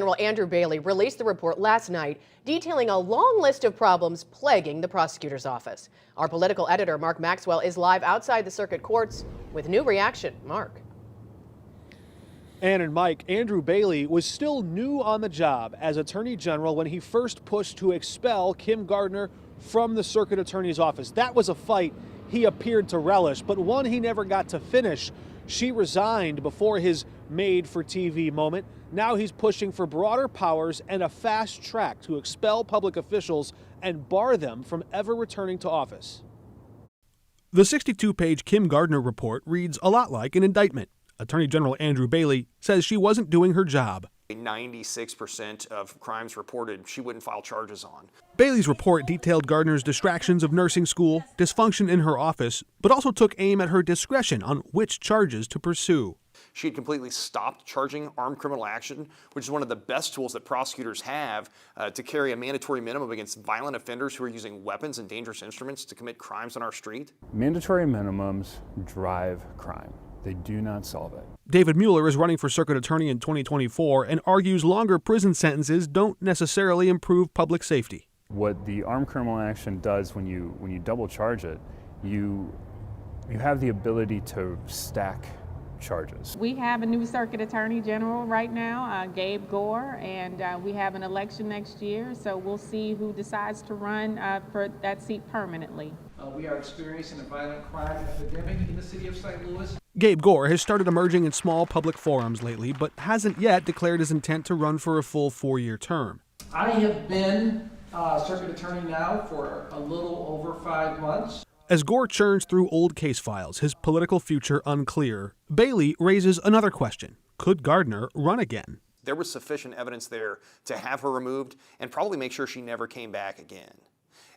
General Andrew Bailey released the report last night detailing a long list of problems plaguing the prosecutor's office. Our political editor, Mark Maxwell, is live outside the circuit courts with new reaction. Mark. Ann and Mike, Andrew Bailey was still new on the job as Attorney General when he first pushed to expel Kim Gardner from the Circuit Attorney's office. That was a fight he appeared to relish, but one he never got to finish. She resigned before his made-for-TV moment. Now he's pushing for broader powers and a fast track to expel public officials and bar them from ever returning to office. The 62-page Kim Gardner report reads a lot like an indictment. Attorney General Andrew Bailey says she wasn't doing her job. 96% of crimes reported she wouldn't file charges on. Bailey's report detailed Gardner's distractions of nursing school, dysfunction in her office, but also took aim at her discretion on which charges to pursue. She had completely stopped charging armed criminal action, which is one of the best tools that prosecutors have to carry a mandatory minimum against violent offenders who are using weapons and dangerous instruments to commit crimes on our street. Mandatory minimums drive crime. They do not solve it. David Mueller is running for circuit attorney in 2024 and argues longer prison sentences don't necessarily improve public safety. What the armed criminal action does when you double charge it, you have the ability to stack charges. We have a new circuit attorney general right now, Gabe Gore, and we have an election next year, so we'll see who decides to run for that seat permanently. We are experiencing a violent crime epidemic in the city of St. Louis. Gabe Gore has started emerging in small public forums lately, but hasn't yet declared his intent to run for a full 4-year term. I have been circuit attorney now for a little over 5 months. As Gore churns through old case files, his political future unclear, Bailey raises another question. Could Gardner run again? There was sufficient evidence there to have her removed and probably make sure she never came back again.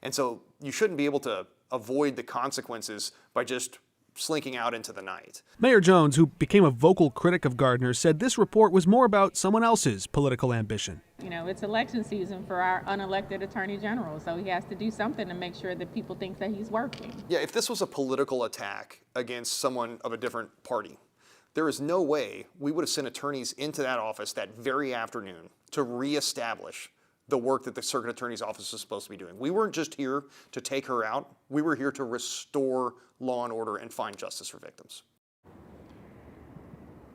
And so you shouldn't be able to avoid the consequences by just slinking out into the night. Mayor Jones, who became a vocal critic of Gardner, said this report was more about someone else's political ambition. You know, it's election season for our unelected attorney general, so he has to do something to make sure that people think that he's working. Yeah, if this was a political attack against someone of a different party, there is no way we would have sent attorneys into that office that very afternoon to reestablish the work that the circuit attorney's office is supposed to be doing. We weren't just here to take her out. We were here to restore law and order and find justice for victims.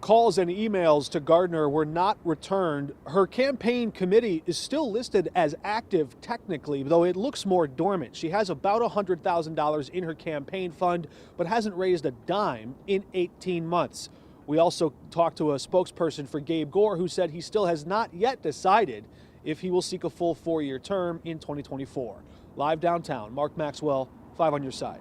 Calls and emails to Gardner were not returned. Her campaign committee is still listed as active technically, though it looks more dormant. She has about $100,000 in her campaign fund, but hasn't raised a dime in 18 months. We also talked to a spokesperson for Gabe Gore who said he still has not yet decided if he will seek a full 4-year term in 2024. Live downtown, Mark Maxwell, 5 on your side.